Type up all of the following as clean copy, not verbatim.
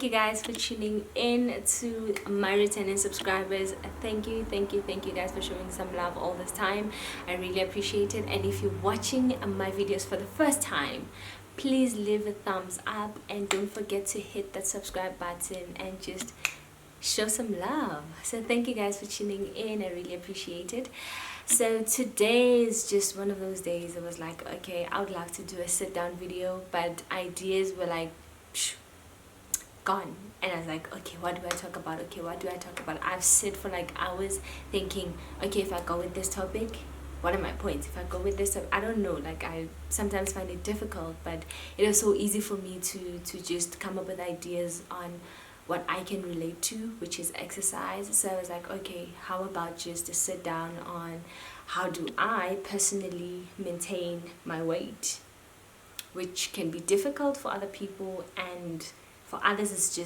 you guys for tuning in to my returning subscribers. Thank you guys for showing some love all this time. I really appreciate it. And if you're watching my videos for the first time, please leave a thumbs up and don't forget to hit that subscribe button and just show some love. So thank you guys for tuning in. I really appreciate it. So today is just one of those days. It was like, okay, I would like to do a sit down video, but ideas were like gone. And I was like, okay, what do I talk about? I've sit for like hours thinking, okay, if I go with this topic, what are my points? If I go with this, I don't know, like I sometimes find it difficult, but it is so easy for me to just come up with ideas on what I can relate to, which is exercise. So I was like, okay, how about just to sit down on how do I personally maintain my weight, which can be difficult for other people, and for others it's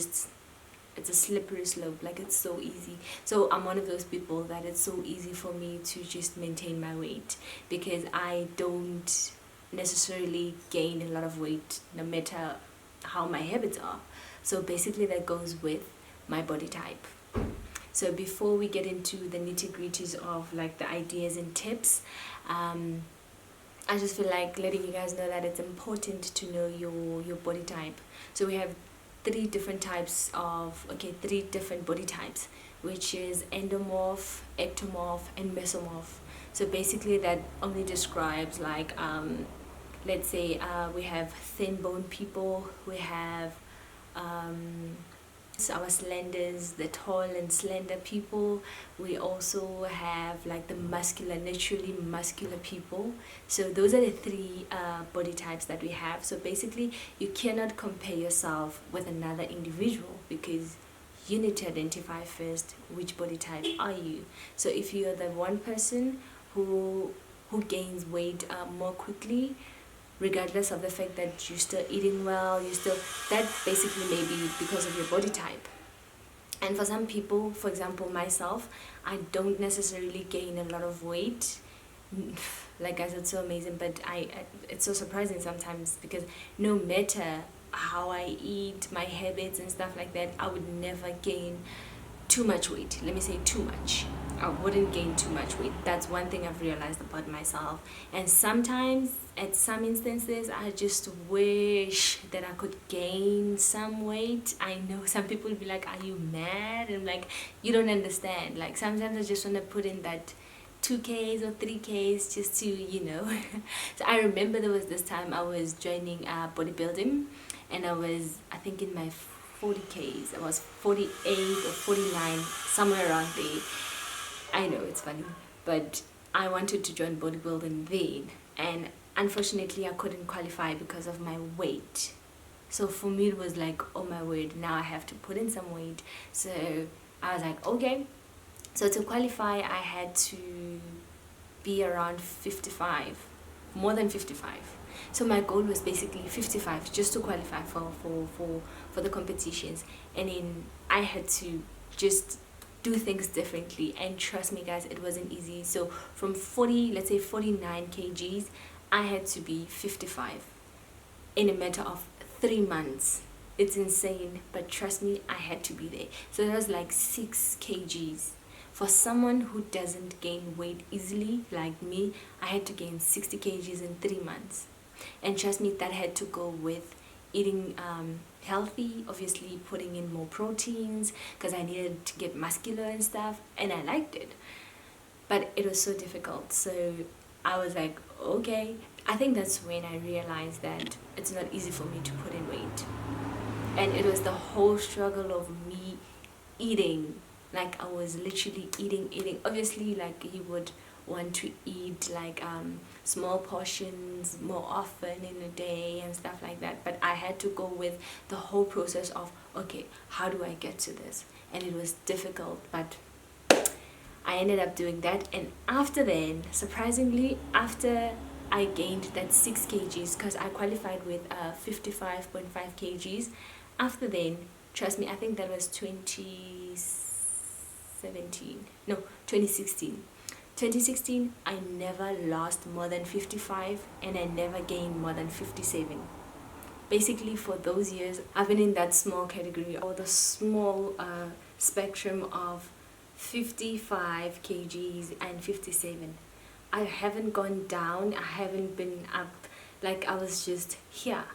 a slippery slope. Like, it's so easy. So I'm one of those people that it's so easy for me to just maintain my weight, because I don't necessarily gain a lot of weight no matter how my habits are. So basically that goes with my body type. So before we get into the nitty-gritties of like the ideas and tips, I just feel like letting you guys know that it's important to know your body type. So we have three different body types, which is endomorph, ectomorph, and mesomorph. So basically that only describes like let's say we have thin bone people, we have our slenders, the tall and slender people. We also have like the naturally muscular people. So those are the three body types that we have. So basically you cannot compare yourself with another individual, because you need to identify first which body type are you. So if you're the one person who gains weight more quickly, regardless of the fact that you're still eating well, that basically may be because of your body type. And for some people, for example myself, I don't necessarily gain a lot of weight. Like, guys, it's so amazing, but it's so surprising sometimes, because no matter how I eat, my habits and stuff like that, I would never gain too much weight. Let me say too much. I wouldn't gain too much weight. That's one thing I've realized about myself. And sometimes, at some instances, I just wish that I could gain some weight. I know some people will be like, are you mad? And I'm like, you don't understand. Like, sometimes I just want to put in that 2Ks or 3Ks just to, So I remember there was this time I was joining bodybuilding, and I think in my 40Ks. I was 48 or 49, somewhere around there. I know it's funny, but I wanted to join bodybuilding then, and unfortunately I couldn't qualify because of my weight. So for me it was like, oh my word, now I have to put in some weight. So I was like, okay. So to qualify I had to be around 55, more than 55. So my goal was basically 55 just to qualify for the competitions. And then I had to just do things differently, and trust me guys, it wasn't easy. So from 40, let's say 49 kgs, I had to be 55 in a matter of 3 months. It's insane, but trust me, I had to be there. So that was like 6 kgs. For someone who doesn't gain weight easily like me, I had to gain 60 kgs in 3 months. And trust me, that had to go with eating healthy, obviously putting in more proteins, because I needed to get muscular and stuff, and I liked it, but it was so difficult. So I was like, okay. I think that's when I realized that it's not easy for me to put in weight, and it was the whole struggle of me eating. Like, I was literally eating. Obviously, like, you would want to eat like small portions more often in a day and stuff like that, but I had to go with the whole process of, okay, how do I get to this? And it was difficult, but I ended up doing that. And after then, surprisingly, after I gained that 6 kgs, because I qualified with 55.5 kgs, after then, trust me, I think that was 2016. 2016, I never lost more than 55, and I never gained more than 57. basically for those years I've been in that small category, or the small spectrum of 55 kgs and 57. I haven't gone down, I haven't been up, like I was just here.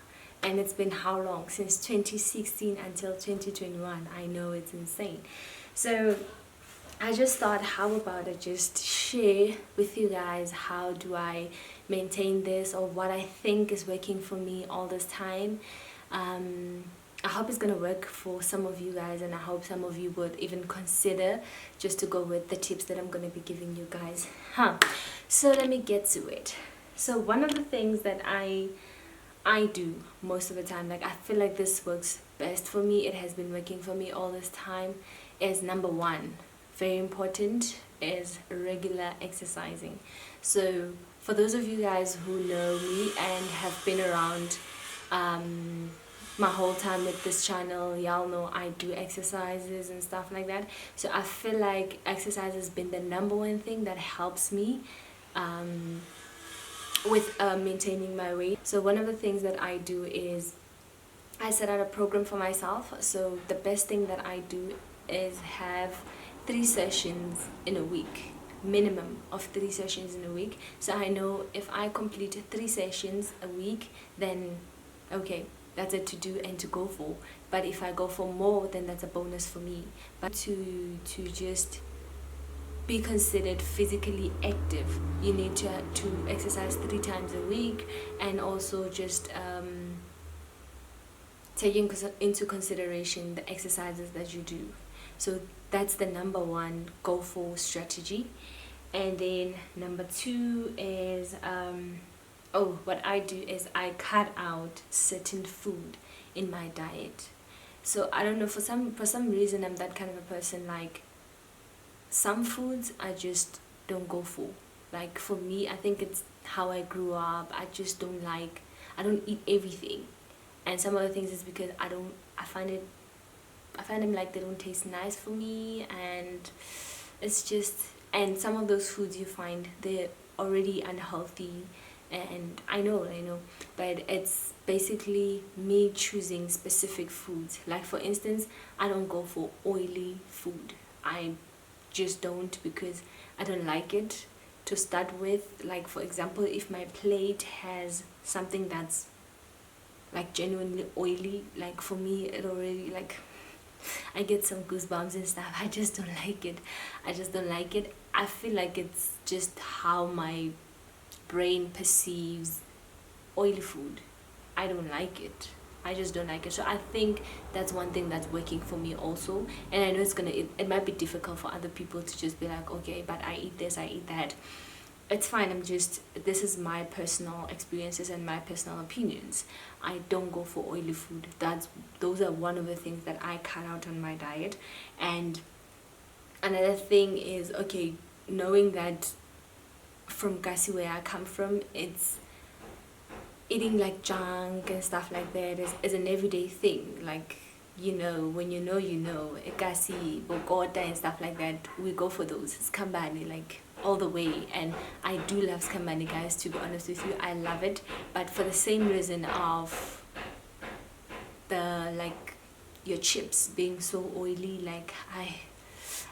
And it's been how long? Since 2016 until 2021. I know, it's insane. So I just thought, how about I just share with you guys how do I maintain this, or what I think is working for me all this time. I hope it's gonna work for some of you guys, and I hope some of you would even consider just to go with the tips that I'm gonna be giving you guys. So let me get to it. So one of the things that I do most of the time, like I feel like this works best for me, it has been working for me all this time, is number one, very important, is regular exercising. So for those of you guys who know me and have been around my whole time with this channel, y'all know I do exercises and stuff like that. So I feel like exercise has been the number one thing that helps me with maintaining my weight. So one of the things that I do is I set out a program for myself. So the best thing that I do is have 3 sessions in a week, minimum of 3 sessions in a week. So I know if I complete 3 sessions a week, then okay, that's it to do and to go for. But if I go for more, then that's a bonus for me. But to just be considered physically active, you need to exercise 3 times a week, and also just taking into consideration the exercises that you do. So that's the number one go for strategy. And then number 2 is what I do is I cut out certain food in my diet. So I don't know, for some reason I'm that kind of a person, like some foods I just don't go for. Like for me, I think it's how I grew up. I just don't eat everything. And some of the things is because I find them like they don't taste nice for me, and it's just, and some of those foods you find they're already unhealthy, and I know, but it's basically me choosing specific foods. Like for instance, I don't go for oily food. I just don't, because I don't like it to start with. Like for example, if my plate has something that's like genuinely oily, like for me it already, like I get some goosebumps and stuff. I just don't like it. I feel like it's just how my brain perceives oily food. I don't like it. I just don't like it. So I think that's one thing that's working for me also. And I know it might be difficult for other people to just be like, okay, but I eat this, I eat that. It's fine. This is my personal experiences and my personal opinions. I don't go for oily food. Those are one of the things that I cut out on my diet. And another thing is, okay, knowing that from Kasi, where I come from, it's eating like junk and stuff like that is an everyday thing. Like, when you know, Kasi, Bogota and stuff like that, we go for those. It's Kambani, like all the way. And I do love Kambani, guys, to be honest with you. I love it, but for the same reason of the, like, your chips being so oily, like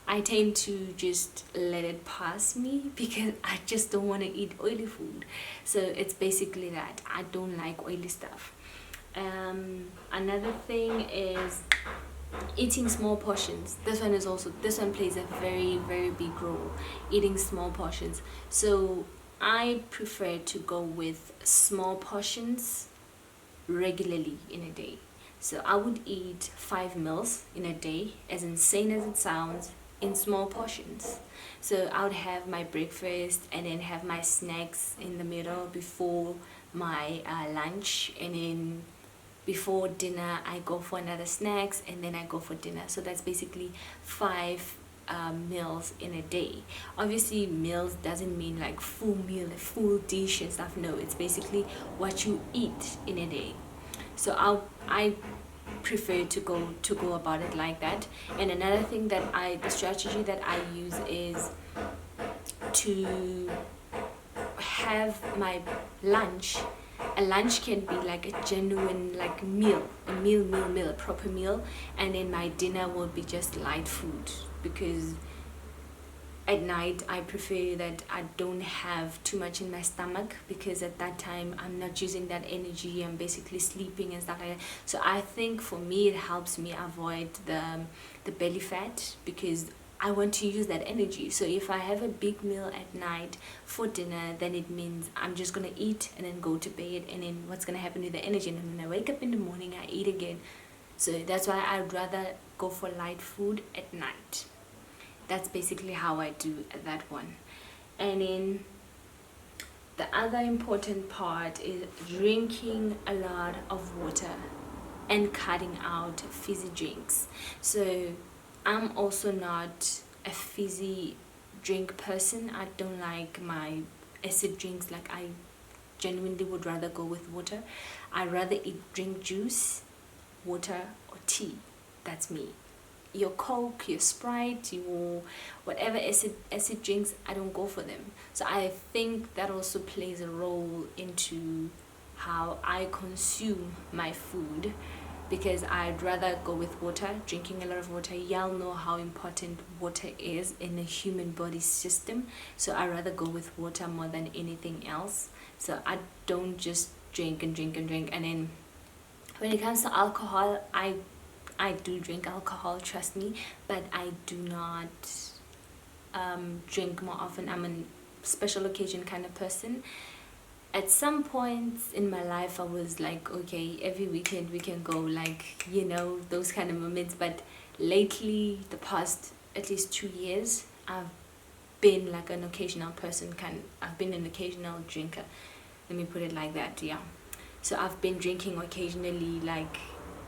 I tend to just let it pass me, because I just don't want to eat oily food. So it's basically that I don't like oily stuff. Another thing is eating small portions. This one plays a very, very big role, eating small portions. So I prefer to go with small portions regularly in a day. So I would eat 5 meals in a day, as insane as it sounds, in small portions. So I would have my breakfast and then have my snacks in the middle before my lunch, and then before dinner I go for another snacks, and then I go for dinner. So that's basically 5 meals in a day. Obviously meals doesn't mean like full meal, full dish and stuff. No, it's basically what you eat in a day. So I prefer to go about it like that. And another thing that the strategy that I use is to have my lunch a lunch can be like a genuine like meal, a proper meal, and then my dinner will be just light food, because at night I prefer that I don't have too much in my stomach, because at that time I'm not using that energy, I'm basically sleeping and stuff like that. So I think for me it helps me avoid the belly fat, because I want to use that energy. So if I have a big meal at night for dinner, then it means I'm just gonna eat and then go to bed, and then what's gonna happen with the energy, and then when I wake up in the morning I eat again. So that's why I'd rather go for light food at night. That's basically how I do that one. And then the other important part is drinking a lot of water and cutting out fizzy drinks. So I'm also not a fizzy drink person. I don't like my acid drinks. Like, I genuinely would rather go with water. I'd rather drink juice, water, or tea. That's me. Your Coke, your Sprite, your whatever acid drinks, I don't go for them. So I think that also plays a role into how I consume my food, because I'd rather go with water, drinking a lot of water. Y'all know how important water is in the human body system. So I'd rather go with water more than anything else. So I don't just drink and drink and drink. And then when it comes to alcohol, I do drink alcohol, trust me, but I do not drink more often. I'm a special occasion kind of person. At some points in my life I was like, okay, every weekend we can go, like, you know, those kind of moments. But lately, the past at least 2 years, I've been like an occasional person. I've been an occasional drinker, let me put it like that. Yeah, so I've been drinking occasionally. Like,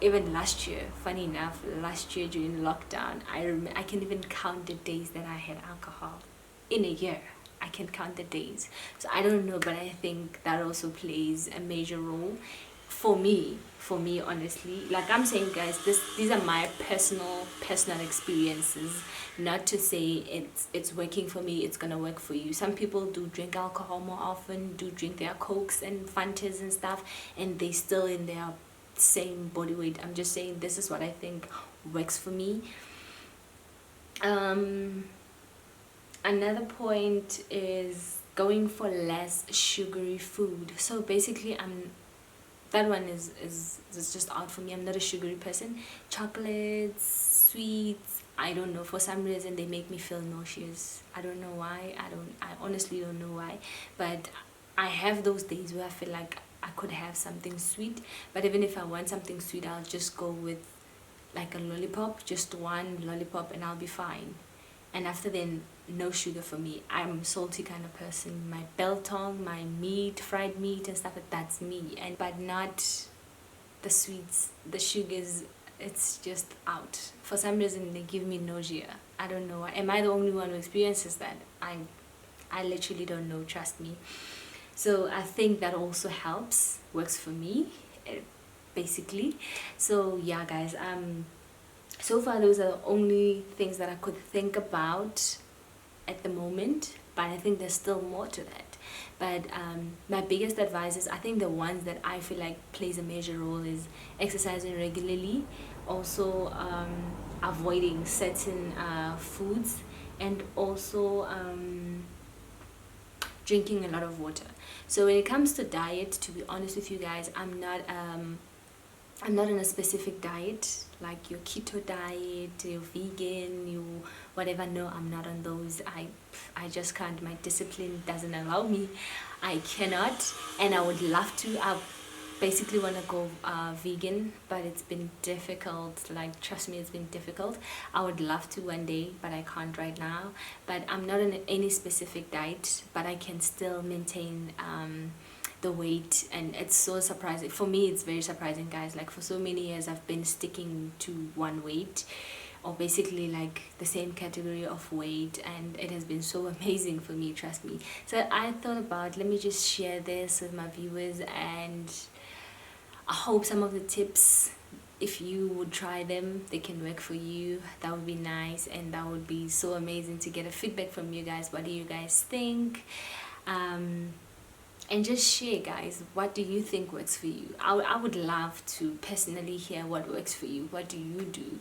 even last year, funny enough, last year during lockdown, I can even count the days that I had alcohol in a year. I can count the days. So I don't know, but I think that also plays a major role for me. Honestly, like I'm saying, guys, these are my personal experiences. Not to say it's working for me, it's gonna work for you. Some people do drink alcohol more often, do drink their Cokes and Fantas and stuff, and they still in their same body weight. I'm just saying this is what I think works for me. Another point is going for less sugary food. So basically, that one is just out for me. I'm not a sugary person. Chocolates, sweets, I don't know, for some reason they make me feel nauseous. I don't know why. I honestly don't know why, but I have those days where I feel like I could have something sweet. But even if I want something sweet, I'll just go with like a lollipop, just one lollipop, and I'll be fine. And after then, no sugar for me. I'm a salty kind of person. My biltong, my meat, fried meat and stuff, that's me. But not the sweets, the sugars. It's just out. For some reason, they give me nausea. I don't know. Am I the only one who experiences that? I literally don't know. Trust me. So I think that also helps, works for me, basically. So yeah, guys. So far, those are the only things that I could think about at the moment, but I think there's still more to that. But my biggest advice is, I think the ones that I feel like plays a major role is exercising regularly, also avoiding certain foods, and also drinking a lot of water. So when it comes to diet, to be honest with you guys, I'm not on a specific diet, like your keto diet, your vegan, you whatever. No, I'm not on those. I just can't. My discipline doesn't allow me. I cannot, and I would love to. I basically want to go vegan, but it's been difficult. Like, trust me, it's been difficult. I would love to one day, but I can't right now. But I'm not on any specific diet, but I can still maintain the weight. And it's so surprising for me. It's very surprising, guys. Like, for so many years I've been sticking to one weight, or basically like the same category of weight, and it has been so amazing for me, trust me. So I thought about, let me just share this with my viewers, and I hope some of the tips, if you would try them, they can work for you. That would be nice, and that would be so amazing to get a feedback from you guys. What do you guys think? and just share, guys. What do you think works for you? I would love to personally hear what works for you. What do you do?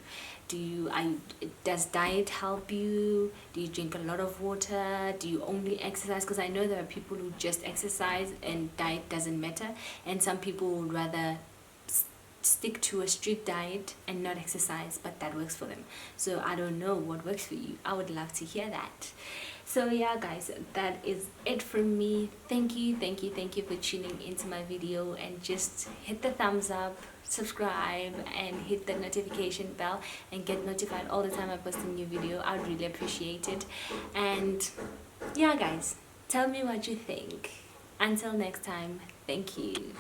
Does diet help you? Do you drink a lot of water? Do you only exercise? Because I know there are people who just exercise and diet doesn't matter, and some people would rather stick to a strict diet and not exercise, but that works for them. So I don't know what works for you. I would love to hear that. So yeah, guys, that is it from me. Thank you for tuning into my video, and just hit the thumbs up, subscribe, and hit the notification bell and get notified all the time I post a new video. I would really appreciate it. And yeah, guys, tell me what you think. Until next time, thank you.